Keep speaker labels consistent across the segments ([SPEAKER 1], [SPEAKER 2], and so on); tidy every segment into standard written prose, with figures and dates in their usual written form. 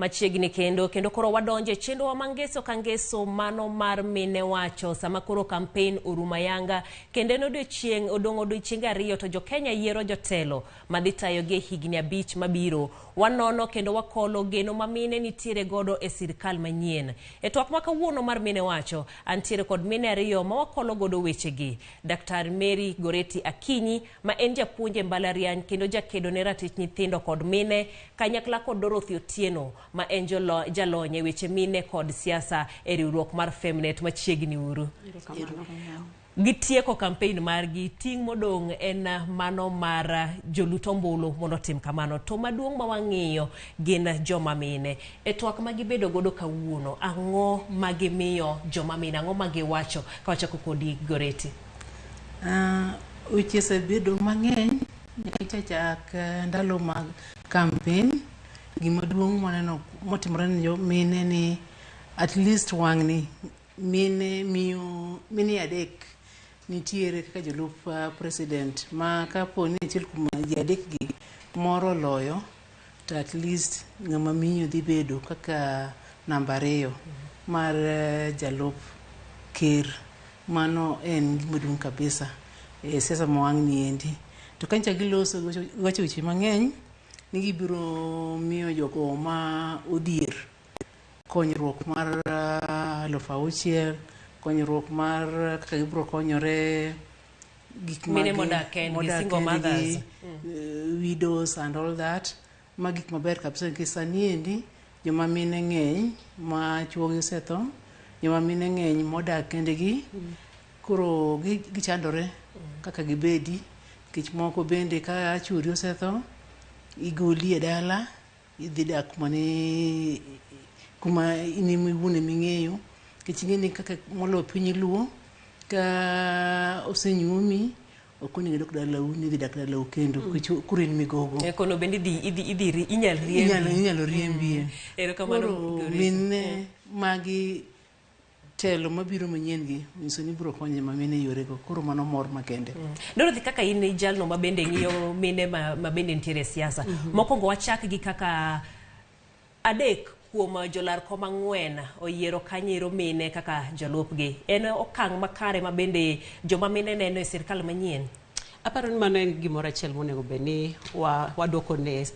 [SPEAKER 1] machiegni kendo koro wadonje chenro wa mangeso kangeso mano mar mine wacho sama koro campaign urumayanga kendo no odiochieng odongo odiochienge ariyo to jo Kenya yiero jotelo madhi tayo ge higni 5 mabiro wanono kendo wakolo geno ma mine nitiere godo e sirkal manyien e twak ma kawuono mar mine wacho antiere kod mine ariyo ma wakolo godo wechegi Dr. Mary Goreti Akinyi ma en japuonje mbalariany kendo jakedo ne ratich nyithindo kod mine kanyakla kod Dorothy Otieno ma en jalonye weche mine kod siasa e riwruok mar Femnet machiegni uru gitieko campaign margi ting modong en mano mar jolutombulu mondo tim kamano to maduong ma wang'iyo gin joma mine e twak magi bedo godo kawuono ang'o magi miyo joma mine ang'o magi wacho ka wachako kodi Goreti
[SPEAKER 2] weche sebedo mang'eny nyachak ndalo mag campaign gima duong' maneno motimore ne jo mine ni at least wang'ni mine adek nitiere kaka jolup president ma kapo ni achiel kuom ji adek gi moro loyo to at least ng'ama miyo dhi bedo kaka namba 2 mar jalup ker mano en gima duong' kabisa e siasa mawang'ni endi to kancha giloso wacho weche mang'eny ni gibiro miyo jogo ma odhier konyruok mar 6,000 konyruok mar kaka gibiro konyore gik
[SPEAKER 1] mine modak single mothers
[SPEAKER 2] widows and all that ma gik maber kabisa nikech sani endi joma mine ng'eny ma chuogi osetho joma mine ng'eny modak kendgi koro gichandore kaka gibedi nikech moko bende ka churi osetho igoli e dala idhi dak kuma inimiwune ming'eyo nikech ing'eni kaka molo piny luo ka osenyuomi ok onego dok dalau idhi dak dalau kendo kuro in migogo
[SPEAKER 1] kono bende
[SPEAKER 2] inyalo riembie koro mine magi telo mabiro manyien gi nyiso ni biro konyo mamine yorego koro mano mor makende
[SPEAKER 1] Dorothy kaka in jalno ma bende ng'iyo mine ma bende nitiere siasa mokwongo wachak gi kaka adek kuom jolar koma 4 oyiero kanyiero mine kaka jolupgi en okang' makare ma bende joma mine neno e sirkal manyien
[SPEAKER 3] aparo ni mano en gimoro achiel monego bedni wadwoko ne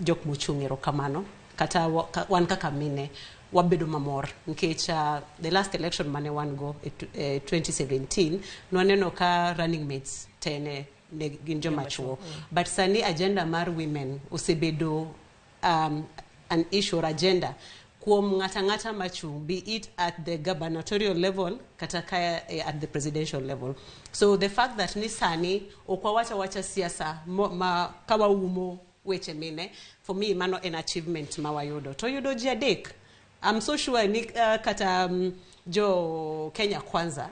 [SPEAKER 3] jok mochung'ero kamano kata wan kaka mine wabedo mamor nikech the last election mane wan go 2017 nwaneno ka running mates tene ne gin joma chuo but sani agenda mar women osebedo an issue or agenda kuom ng'ata machung be it at the gubernatorial level kata at the presidential level so the fact that ni sani okwawacha siasa ma kawaumo weche mine for me mano an achievement ma wayudo to yudo ji adek I'm so sure ni kata jo Kenya kwanza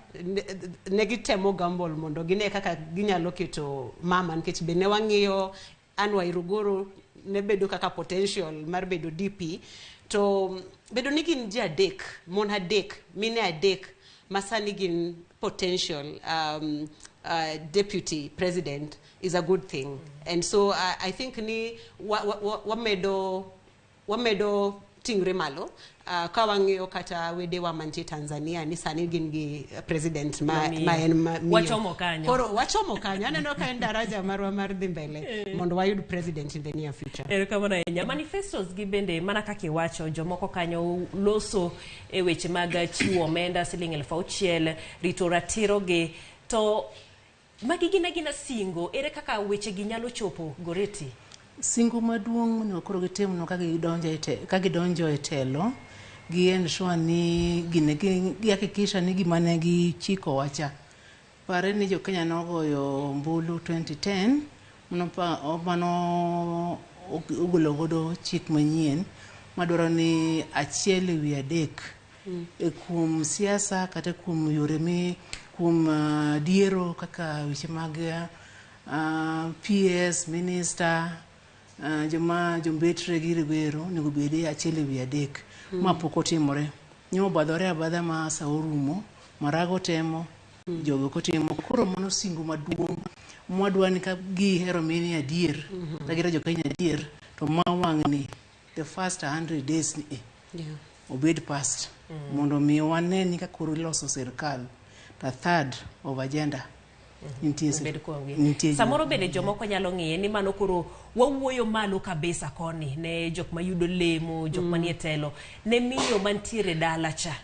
[SPEAKER 3] negitemo gamble mondo gine kaka ginyalo keto mama nikech be ne wang'iyo Anwa Iruguru ne bedo kaka potential mar bedo DP to bedo ni gin ji adek mon adek mine adek masani gin potential deputy president is a good thing and so I think ni wamedo tingre malo ka wang'iyo kata wedewa mantie Tanzania ni sani gin gi president ma en
[SPEAKER 1] wachomo kanyo
[SPEAKER 3] koro wachomo kanyo aneno ka en daraja marwa mar dhi mbele mondo wayud president in the near future
[SPEAKER 1] kama na manifestos gi bende mana kaka wacho jomoko kanyo loso e weche mag chiwo omenda $6,000 rito ratiro gi to magi gina singo ere kaka weche gi nyalo chopo Goreti
[SPEAKER 2] singo maduong' no koro gitimno ka gidonjo e telo gi ensure ni gihakikisha ni gima ne gichiko wacha pare ni jo Kenya nogoyo mbulu 2010 mano ogolo godo chik manyien madwaro ni achiel ewi adek kuom siasa kata kuom yore kuom diero kaka weche mag PS minister jombetre gi ribero nego bede achiel ewi adek ma pok otimore nyo badore abadha ma sa orumo marago temo jogo kotimo koro mano singo maduong' mwadwani ka gihero mine adier ka gihero jo Kenya adier to ma wang'ni the first 100 days ni obed past mondo mi wane ni ka koro loso sirkal the third of agenda
[SPEAKER 1] samoro bende jomoko nyalo ng'iye ni mano koro wawuoyo malo kabisa koni ne jok mayudo lemo jok manie telo ne miyo mantiere dala cha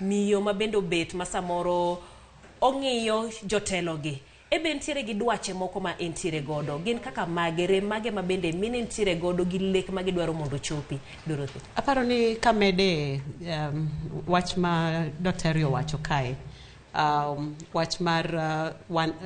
[SPEAKER 1] miyo mabendo bet ma samoro ong'iyo jotelo gi ebe ntiere gi dwache moko ma entiere godo gin kaka magere mage mabende mine ntiere godo gi lek mage dwaro mondo chopi Dorothy.
[SPEAKER 3] Aparo ni kamede wach ma Dr. Rio wacho kae wach mar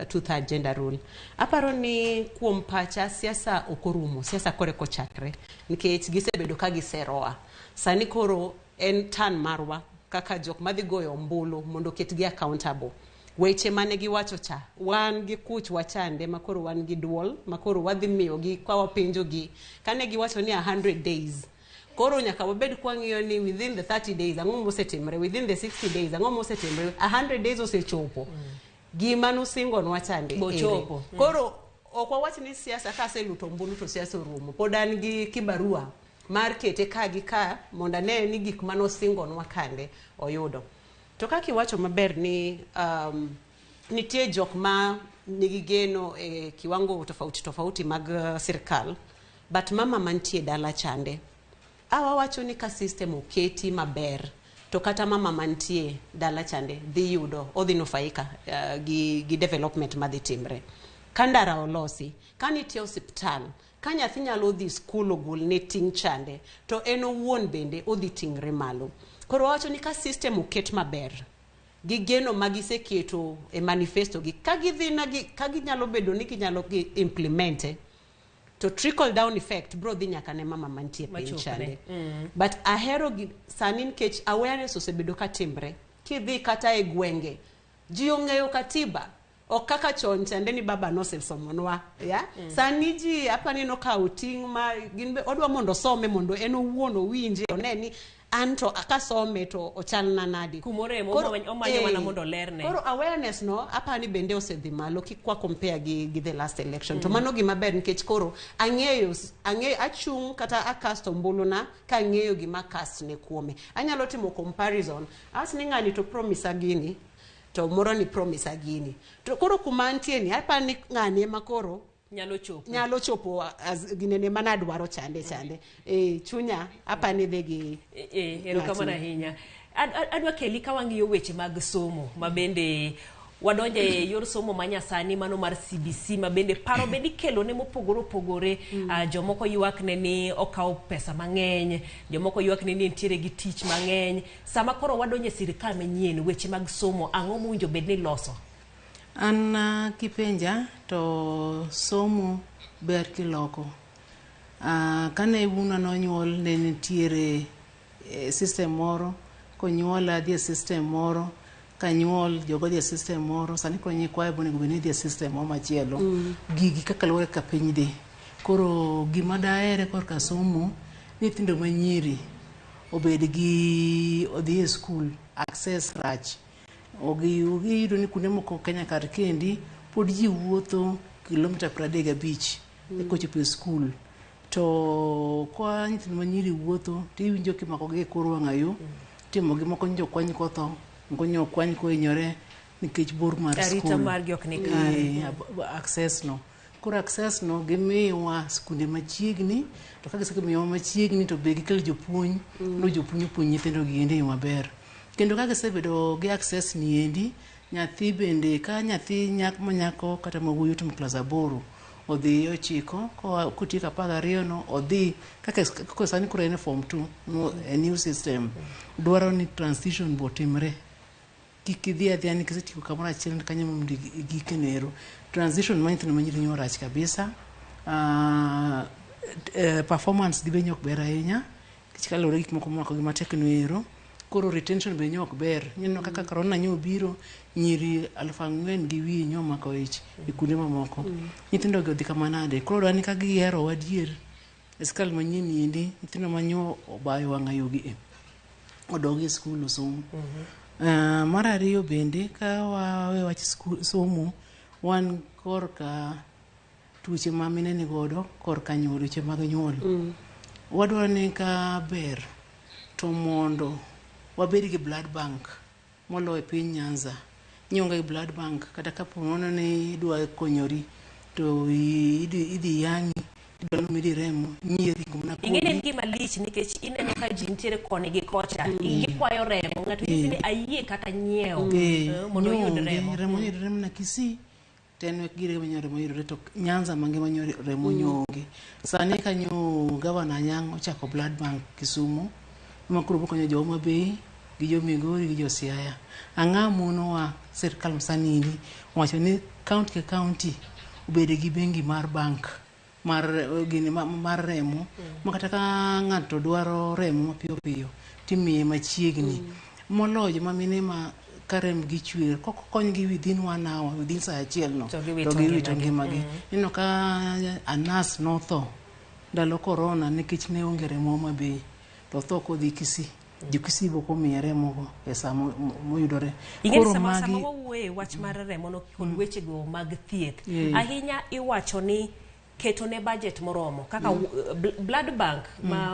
[SPEAKER 3] two-third gender rule. Aparo ni kuom pacha siasa okorumo, siasa kore kochakre nikech gisebedo ka giseroa. Sani koro en tan marwa kaka jok madhi goyo ombulu mondo ketgi accountable. Weche mane giwacho cha wan gi kuch wachande makoro wan gi duol makoro wadhi miyo gi kwa wapinjo gi kane giwacho ni 100 days koro nyaka wabed kwa ng'iyo ni within the 30 days ang'o mosetimre within the 60 days ang'o mosetimre 100 days osechopo gima nusingo nwachande
[SPEAKER 1] bochopo
[SPEAKER 3] koro ok wawach ni siasa ka seluto mbulu to siasa orumo pod an gi kibarua mar kete ka gi ka monda ne ni gik manosingo nwakande oyudo. To kaki wacho maber ni nitie jok ma nigi geno e kiwango tofauti mag sirkal but mama mantie dala chande awa wacho ni ka system oketi maber to kata mama mantie dala chande dhi yudo odhi nufaika gi development madhi timre kandara olosi kanitie hospital ka nyathi nyalo dhi skul ogul ne ting chande to en owuon bende odhi tingre malo. Koro wacho ni ka system oket maber gi geno magiseketo e manifesto gi ka ginyalo bedo ni ginyalo implemente to trickle down effect bro dhi nyaka ne mama mantie piny chande. But ahero sani nikech awareness osebedo ka timbre kidhi kata e gwenge ji ong'eyo katiba ok kaka chon chande ni baba nosesomonwa sani ji apani no ka uting ma gin odwa mondo some mondo en owuon owinje oneni anto akasome to ochalna nadi
[SPEAKER 1] kumore omanyo mana mondo lerne.
[SPEAKER 3] Koro awareness no apani bende osedhi malo kikwa compare gi the last election to mano gima ber nikech koro ang'eyo achung kata akasto mbuluna ka ang'eyo gima cast ne kuome anyalo timo comparison as ni ng'ani to promise agini to moro ni promise agini to koro kumantie ni apani ng'ani ema koro nyalo chopo ginene mana dwaro chande chunya apani dhegi
[SPEAKER 1] erokamano ahinya adwa keli ka wang'iyo weche mag somo mabende wadonje e yor somo manyasani mano mar CBC mabende paro bende ikelo ne mopogore jomoko ywak ne ni okaw pesa mang'eny jomoko ywak ne ni ntiere gi tich mang'eny sama koro wadonje sirikal manyien weche mag somo ang'o mowinjo bed ni loso.
[SPEAKER 2] An kipenja to somo ber kiloko kane wuna nonyuol ne nitiere system moro konyuola dhie system moro kanyuol jogo dhie system moro sani konyi kwae bonego beni dhie system moro machielo gigi kaka luwore ka piny dhi koro gima daere korka somo nyithindo manyiri obed gi odhi e school access rach ogiyudo ni kuonde moko Kenya kar kendi pod ji wuotho kilomita 35 kochopo e skul to kwa nyithindo manyiri wuotho tiwinjo kimako gi kor wang'ayo timo gi moko njo kwany kotho ngonyo kwany ko hinyore nikech bor mar skul
[SPEAKER 1] arita mar gi ok ni kare
[SPEAKER 2] access no koro access no gimiwa skunde machiegni to ka gisemiwa machiegni to be gikel jopuonj no jopuonj puonj nyithindo gi ende maber kendo ka gisebedo gi access ni endi nyathi bende ka nyathi manyako kata mawuoyo timo klas 8 odhi 9 kotieko 12 no odhi kaka sani koro en form 2 no a new system dwaro ni transition botimre kikidhi adhiya ni kisetieko kamoro achiel kanyo mondo gikenero transition manyithindo manyiri nyo rach kabisa performance dhi benyok ber ahinya kichkalore gik moko mako gi matekno ero koro retention be nyok ber nyino kaka corona nyo biro nyiri 4,000 gi wi nyo mako ich e kuonde mamoko nyithindo go dhi kamanade koro dwani ka gihero wadier eskal manyien yindi nyithindo manyo obayo wang'ayo gi odogi skul osomo mar ariyo bende ka wawe wach somo wan korka tuoche ma mine ni godo korka nyuol tuoche mag nyuol wadwa ni ka ber to mondo wabed gi blood bank molo e piny Nyanza. Nyonga gi blood bank kata kapo nono ni idwa konyori to idhi yangi idwa midi remo nyieri kumna kodi.
[SPEAKER 1] Ingene gima lich nikech ineno ka ji nitiere koni gi kocha gikwayo remo ng'ato ni ayie kata nyiewo mondo yud remo.
[SPEAKER 2] Remo na Kisii ten gire remo yudore to Nyanza mangima remo nyonge. Sani kanyo gavana Anyang' ochako blood bank Kisumu makuro bokonyo jo Homa Bay gi jo Migori gi jo Siaya. Ang'amono wa sirkal msanini wacho ni county ke county ubede gi bengi mar bank mar gini mar remo makata ka ng'ato dwaro remo mapiyo piyo timiye machiegni moloyo mamine ma karem gi chwer kokony gi within 1 hour within saa achiel no to giwito ngimagi. Ino ka anas notho ndalo corona nikech ne onge remo mabe to tho kodhi Kisii Kisii boko miye remo e saa moyudore.
[SPEAKER 1] Koro sama wawuoye wach mar remo no kod weche go mag thieth ahinya iwacho ni keto ne budget moromo kaka blood bank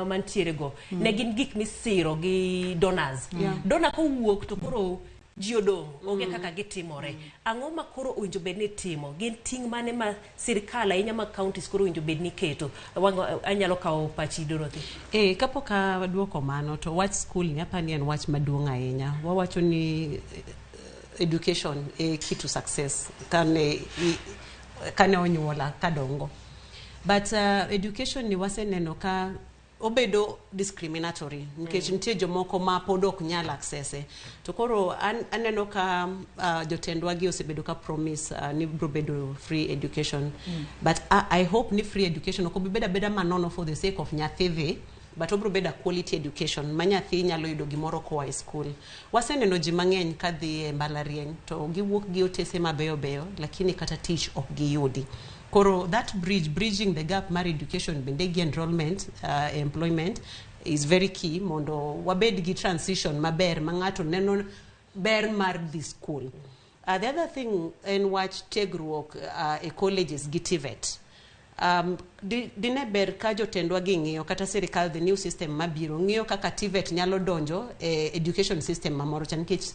[SPEAKER 1] mantiere go ne gin gik misiro gi donors. Dona ko wuok to koro ji odong' onge kaka gitimore. Ang'o ma koro owinjo bed ni timo? Gin ting' mane ma sirkal ahinya ma counties koro owinjo bed ni keto? Anyalo kawo pachi Dorothy.
[SPEAKER 3] Kapok aduoko mano to wach school ni apani en wach maduong' ahinya. Wawacho ni education key to success kane onyuola kadongo. But education ni waseneno ka obedo discriminatory nikech nitie jomoko ma pod ok nyal access to koro aneno ka jotendwa gi osebedo ka promise ni bro bedo free education but I hope ni free education ok bibeda beda manono for the sake of nyathivi but obro beda quality education ma nyathi nyalo yudo gimoro koa e school. Waseneno ji mang'eny ka dhi e mbalariany to giwuok gi otese mabeyo beyo lakini kata tich ok giyudi. Koro that bridging the gap mar education bende gi enrollment employment is very key mondo wabed gi transition maber ma ng'ato neno ber mar this school. The other thing en wach tegruok e colleges gi TVET. Dine ber ka jotendwa gi ng'iyo kata sirkal the new system mabiro ng'iyo kaka TVET nyalo donjo e education system mamoro chan nikech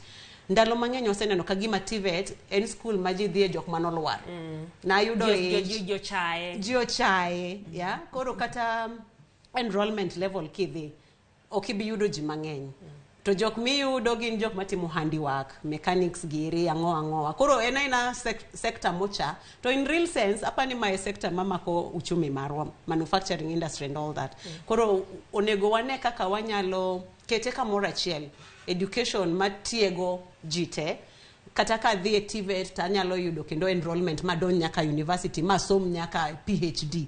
[SPEAKER 3] ndalo mang'eny oseneno ka gima TVET en school ma ji dhie jok manolwar na yudo ji ochaye ya koro kata enrollment level kidhi okibi yudo ji mang'eny to jok miyudo gin jok matimo handiwork mechanics giri ang'owa koro ena sector mocha to in real sense apani my sector mamako uchumi marwa manufacturing industry and all that koro onego wane kaka wanyalo kete kamoro achiel education matiego jite kata ka dhi e TVET tanyalo yudo kendo enrollment madon nyaka university masom nyaka PhD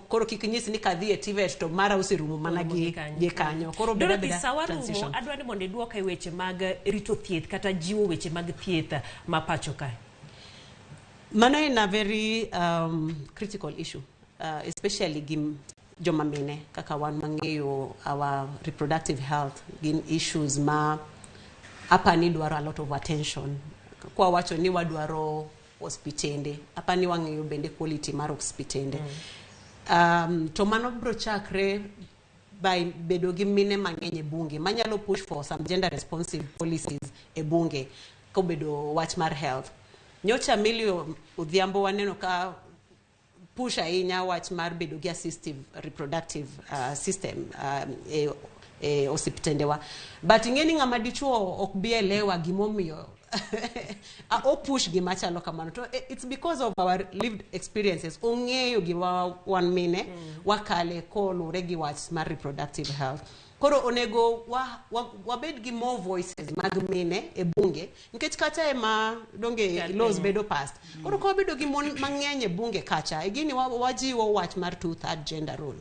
[SPEAKER 3] koro kikinyisi ni ka dhi e TVET to mara usirumo mana gi kanyo koro beda transition.
[SPEAKER 1] Adwa ni mondo duoka e weche mag rito thieth kata jiwo weche mag thieth ma pacho kae.
[SPEAKER 3] Mano en a very critical issue especially joma mine kaka wan mang'eyo our reproductive health gin issues ma apani dwaro a lot of attention. Kwa wacho ni wadwaro hospitende apani wang'eyo bende quality mar hospitende. To mano bro chakre by bedo gi mine mang'eny e bunge manyalo push for some gender responsive policies e bunge ko bedo wach mar health. Nyocha Milio Odhiambo waneno ka push ahinya wach mar bedo gi assistive reproductive system e hospitandewa but ingeni ng'ama dichuo ok bi elewa gimomiyo o push gima chalo kamano to it's because of our lived experiences ong'eyo gima wan mine wakale kolure gi wach mar reproductive health. Koro onego wabed gi more voices mag mine e bunge nikech kacha ema donge laws bedo passed. Koro ko bedo gi mang'eny e bunge kacha igini wajiwo wach mar 2/3 gender rule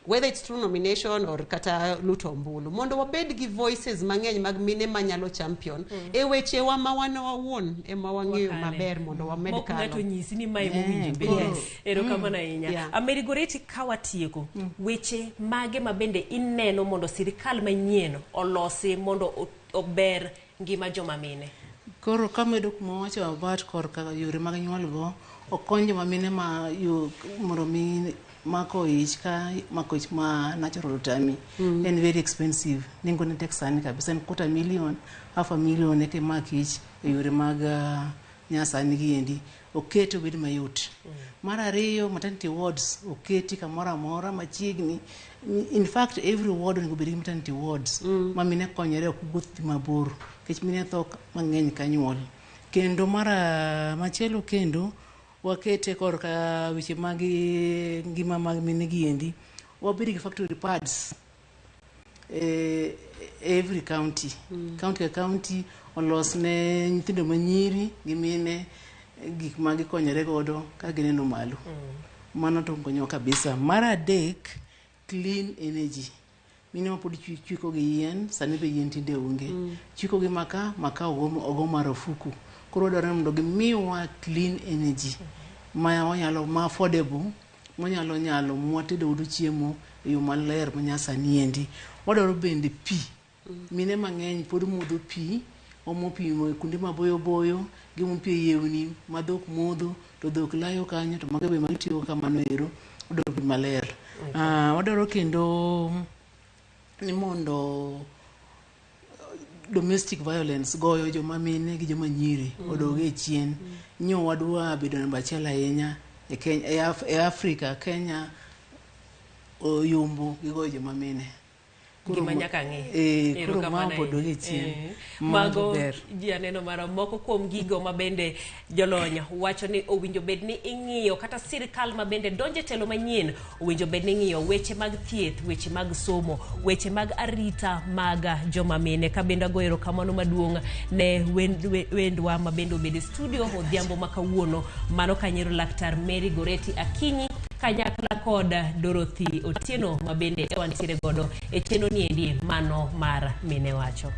[SPEAKER 3] whether it's through nomination or kata luto mbulu mondo wabed gi voices mang'eny mag mine manyalo champion e weche wa ma wan wawuon ema wang'eyo maber mondo wamed kalo
[SPEAKER 1] to nyisi ni mai mowinjo bende ero kamana inya Amerigoreti kawatieko weche mage mabende ineno mondo sirkal manyien olosi mondo ober ngima joma mine.
[SPEAKER 2] Koro kamedo kuma wacho about kor ka yore mag nyuol go okonyo mamine ma mondo mi mako ich ma natural tami and very expensive ningo ne tek sani kabisa en $250,000 $500,000 eke makich e yore mag nyasani giendi oketo bedo mayot. Mar ariyo maternity wards oketi kamoro amora machiegni. In fact every ward onego bed gi maternity wards ma mine konyore ok wuoth mabor kech mine tho mang'eny kanyuol. Kendo machielo kendo wakete korka weche mag ngima mag mine giendi wabedi gi factory pads every county ka county olos ne nyithindo manyiri gi mine gik ma gikonyore godo ka gineno malo. Mano to konyo kabisa. Mar adek clean energy. Mine ma pod chwiko gi yien sani be yien tinde onge. Chwiko gi maka ogo marufuku. Koro dwaro mondo gimiwa clean energy ma affordable nyalo mwatedo udo chiemo e yo maler manyasani endi. Wadwaro bende pi. Mine mang'eny pod modho pi, omo pi kuonde maboyo boyo, gimo pi e yewni ma dhok modho, to dhok layo kanyo, to mago be magitiyo kamano ero, wadwaro pi maler. Wadwaro kendo ni mondo domestic violence goyo joma mine gi joma nyiri odoge chien. Nyo wadwa bedo namba achiel ahinya e Kenya, e Africa. Kenya oyombo gi goyo joma mine.
[SPEAKER 1] Gima nyaka ng'e.
[SPEAKER 2] Kuro mambo doge chien.
[SPEAKER 1] Mago ji aneno mara moko kuom gigo ma bende jolony wacho ni owinjo bed ni ing'iyo, kata sirikal ma bende donje telo manyien owinjo bed ni ing'iyo weche mag thieth, weche mag somo, weche mag arita mag joma mine. Ka bende goero kamano maduong' ne wendwa ma bende obede studio odhiambo makawuono. Mano kanyiero Laktar Mary Goreti Akinyi kanyakla kod Dorothy Otieno ma bende wantiere godo e chenro ni endi mano mar mine wacho.